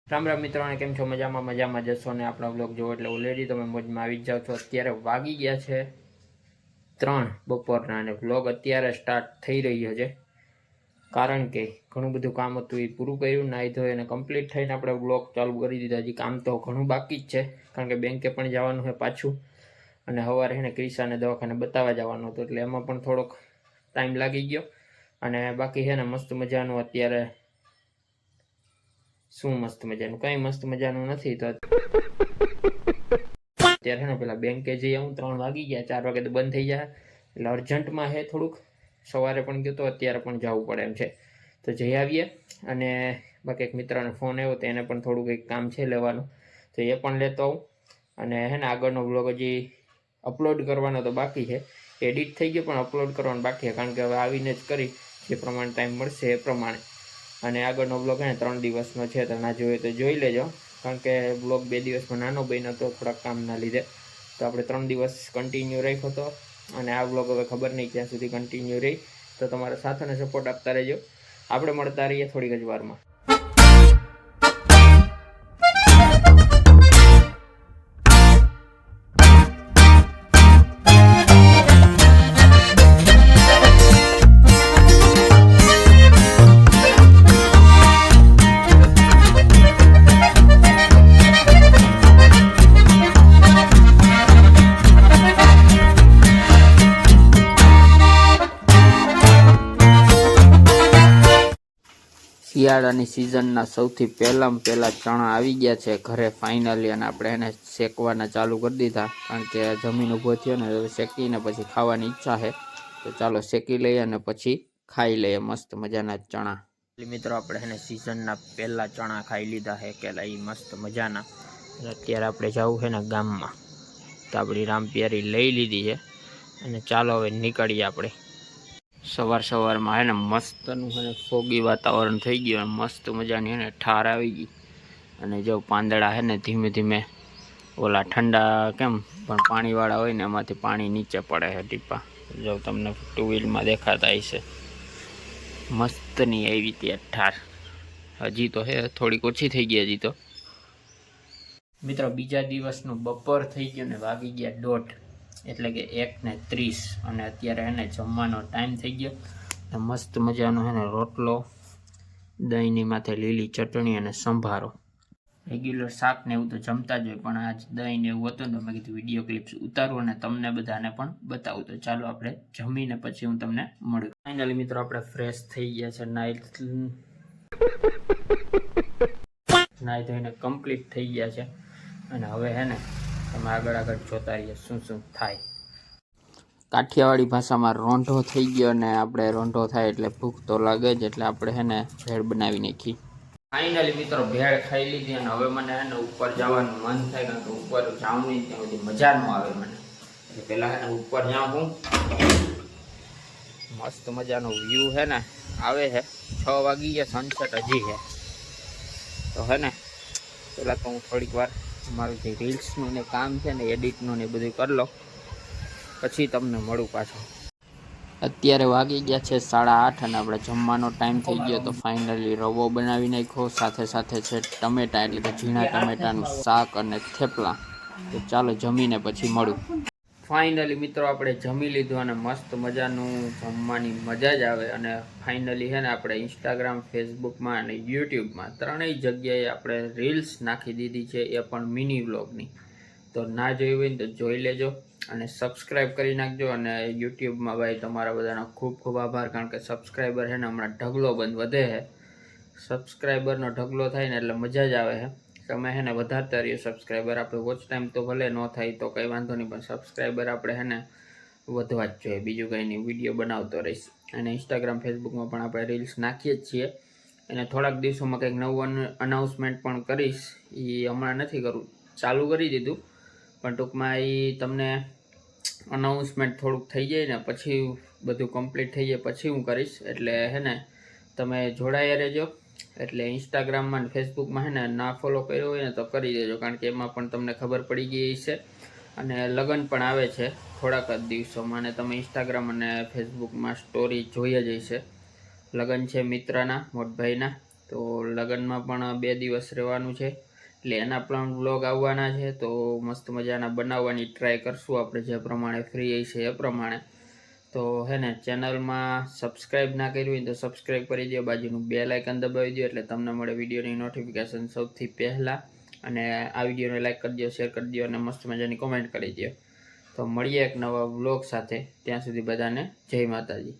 રામ રામ મિત્રોને કેમ છો? મજામાં જશો ને આપણો બ્લોગ જોવો એટલે ઓલરેડી તમે મોજમાં આવી જ જાઓ છો। અત્યારે વાગી ગયા છે 3 બપોરના અને બ્લોગ અત્યારે સ્ટાર્ટ થઈ રહ્યો છે, કારણ કે ઘણું બધું કામ હતું એ પૂરું કર્યું, નાહી ધોઈ અને કમ્પ્લીટ થઈને આપણે બ્લોગ ચાલુ કરી દીધા। હજી કામ તો ઘણું બાકી જ છે, કારણ કે બેંકે પણ જવાનું છે પાછું, અને સવારે એને ક્રિશાને દવાખાને બતાવવા જવાનું હતું, એટલે એમાં પણ થોડોક ટાઈમ લાગી ગયો। અને બાકી છે ને મસ્ત મજાનું અત્યારે શું મસ્ત મજાનું કંઈ મસ્ત મજાનું નથી, તો અત્યારે છે ને પેલા બેંકે જઈ આવું। 3 વાગી ગયા, 4 વાગે તો બંધ થઈ જાય, એટલે અર્જન્ટમાં છે થોડુંક, સવારે પણ ગયો તો અત્યારે પણ જવું પડે એમ છે, તો જઈ આવીએ। અને બાકી એક મિત્રનો ફોન આવ્યો તો એને પણ થોડુંક એક કામ છે લેવાનું, તો એ પણ લેતો આવું। અને છે ને આગળનો બ્લોગ હજી અપલોડ કરવાનો તો બાકી છે, એડિટ થઈ ગયો પણ અપલોડ કરવાનો બાકી છે, કારણ કે હવે આવીને જ કરી જે પ્રમાણે ટાઈમ મળશે એ પ્રમાણે। અને આગળનો બ્લોગ છે ને 3 દિવસનો છે, તો ના જોઈએ તો જોઈ લેજો, કારણ કે બ્લોગ 2 દિવસમાં નાનો બન્યો હતો થોડાક કામના લીધે, તો આપણે 3 દિવસ કન્ટિન્યુ રાખ્યો હતો। અને આ બ્લોગ હવે ખબર નહીં ક્યાં સુધી કન્ટિન્યુ રહી, તો તમારા સાથ અને સપોર્ટ આપતા રહેજો। આપણે મળતા રહીએ થોડીક જ વારમાં। શિયાળાની સિઝનના સૌથી પહેલાં ચણા આવી ગયા છે ઘરે ફાઇનલી, અને આપણે એને શેકવાના ચાલુ કરી દીધા, કારણ કે જમીન ઊભો થયો ને હવે શેકીને પછી ખાવાની ઈચ્છા છે, તો ચાલો શેકી લઈએ અને પછી ખાઈ લઈએ મસ્ત મજાના ચણા। મિત્રો આપણે એને સિઝનના પહેલાં ચણા ખાઈ લીધા છે કે એ મસ્ત મજાના। અત્યારે આપણે જવું છે ને ગામમાં, તો આપણી રામપિયારી લઈ લીધી છે, અને ચાલો હવે નીકળીએ આપણે। સવારમાં હે ને મસ્તનું છે ને ફોગી વાતાવરણ થઈ ગયું, મસ્ત મજાની હે ને ઠાર આવી ગઈ, અને જો પાંદડા હે ને ધીમે ધીમે ઓલા ઠંડા કેમ પણ પાણીવાળા હોય ને એમાંથી પાણી નીચે પડે છે ટીપા, જો તમને 2 વ્હીલમાં દેખાતા હશે, મસ્તની આવી હતી ઠાર। હજી તો હે થોડીક ઓછી થઈ ગઈ હજી તો। મિત્રો બીજા દિવસનું બપોર થઈ ગયું ને વાગી ગયા 1:30, એટલે કે 1:30, અને અત્યારે એને જમવાનો ટાઈમ થઈ ગયો। મસ્ત મજાનો હે ને રોટલો, દહીંની માથે લીલી ચટણી અને સંભારો। રેગ્યુલર શાક ને એવું તો જમતા જ હોય, પણ આજ દહીં ને એવું હતું, તો મેં કીધું વિડીયો ક્લિપ્સ ઉતારું અને તમને બધાને પણ બતાવું, તો ચાલો આપણે જમીને પછી હું તમને મળું। ફાઇનલી મિત્રો આપણે ફ્રેશ થઈ ગયા છે, નાઈ ધોઈને કમ્પ્લીટ થઈ ગયા છે, અને હવે હે ને તમે આગળ જોતા રહીએ શું શું થાય। કાઠિયાવાડી ભાષામાં રોંઢો થઈ ગયો, ને આપણે રોંઢો થાય એટલે ભૂખ તો લાગે જ, એટલે આપણે હે ને ભેળ બનાવી નાખી। ફાઇનલી મિત્રો ભેળ ખાઈ લીધી, અને હવે મને હે ને ઉપર જવાનું મન થાય, કારણ કે ઉપર જાઉં નહીં ત્યાં બધી મજા ન આવે મને, એટલે પહેલાં હે ને ઉપર જાઉં હું, મસ્ત મજાનો વ્યૂ હે ને આવે છે। 6 વાગી ગયા, સનસેટ હજી છે, તો હે ને પહેલાં તો હું થોડીક વાર મારું જે રીલ્સનું ને કામ છે ને એડિટનું ને બધું કરી લો, પછી તમને મળું પાછો। અત્યારે વાગી ગયા છે 8:30, અને આપણે જમવાનો ટાઈમ થઈ ગયો, તો ફાઇનલી રવો બનાવી નાખ્યો, સાથે સાથે છે ટમેટા, એટલે કે ઝીણા ટમેટાનું શાક અને થેપલા। તો ચાલો જમીને પછી મળું। ફાઇનલી મિત્રો આપણે જમી લીધું, અને મસ્ત મજાનું જમવાની મજા જ આવે। અને ફાઇનલી છે ને આપણે ઇન્સ્ટાગ્રામ, ફેસબુકમાં અને યુટ્યુબમાં 3 જગ્યાએ આપણે રીલ્સ નાખી દીધી છે, એ પણ મિની વ્લોગની, તો ના જોઈ હોય ને તો જોઈ લેજો, અને સબસ્ક્રાઈબ કરી નાખજો। અને યુટ્યુબમાં ભાઈ તમારા બધાનો ખૂબ ખૂબ આભાર, કારણ કે સબસ્ક્રાઈબર છે ને હમણાં ઢગલો વધે છે, સબસ્ક્રાઈબરનો ઢગલો થાય ને એટલે મજા જ આવે છે। તમે છે ને વધારતા રહ્યો સબસ્ક્રાઈબર, આપણે વોચ ટાઈમ તો ભલે ન થાય તો કંઈ વાંધો નહીં, પણ સબસ્ક્રાઈબર આપણે છે ને વધવા જ જોઈએ, બીજું કંઈ નહીં, વિડીયો બનાવતો રહીશ। અને ઇન્સ્ટાગ્રામ, ફેસબુકમાં પણ આપણે રીલ્સ નાખીએ જ છીએ, અને થોડાક દિવસોમાં કંઈક નવું અનાઉન્સમેન્ટ પણ કરીશ, એ હમણાં નથી કરવું, ચાલુ કરી દીધું, પણ ટૂંકમાં એ તમને અનાઉન્સમેન્ટ થોડુંક થઈ જાય ને પછી બધું કમ્પ્લીટ થઈ જાય પછી હું કરીશ, એટલે હે ને તમે જોડાયા રહેજો। એટલે ઇન્સ્ટાગ્રામમાં અને ફેસબુકમાં હે ને ના ફોલો કર્યો હોય ને તો કરી દેજો, કારણ કે એમાં પણ તમને ખબર પડી ગઈ છે, અને લગ્ન પણ આવે છે થોડાક જ દિવસોમાં, અને તમે ઇન્સ્ટાગ્રામ અને ફેસબુકમાં સ્ટોરી જોઈ જ હશે, લગ્ન છે મિત્રના મોટભાઈના, તો લગ્નમાં પણ 2 દિવસ રહેવાનું છે, એટલે એના પણ વ્લોગ આવવાના છે. તો મસ્ત મજાના બનાવવાની ટ્રાય કરશું આપણે, જે પ્રમાણે ફ્રી છે એ પ્રમાણે. તો હે ને ચેનલમાં સબસ્ક્રાઈબ ના કર્યું હોય તો સબસ્ક્રાઈબ કરી દો, બાજુનું બેલ આઇકન દબાવી દો એટલે તમને મળે વિડીયોની નોટિફિકેશન સૌથી પહેલાં. અને આ વિડીયોને લાઈક કરી દો, શેર કરી દો અને મસ્ત મજાની કોમેન્ટ કરી દો. તો મળીએ એક નવા વ્લોગ સાથે, ત્યાં સુધી બધાને જય માતાજી.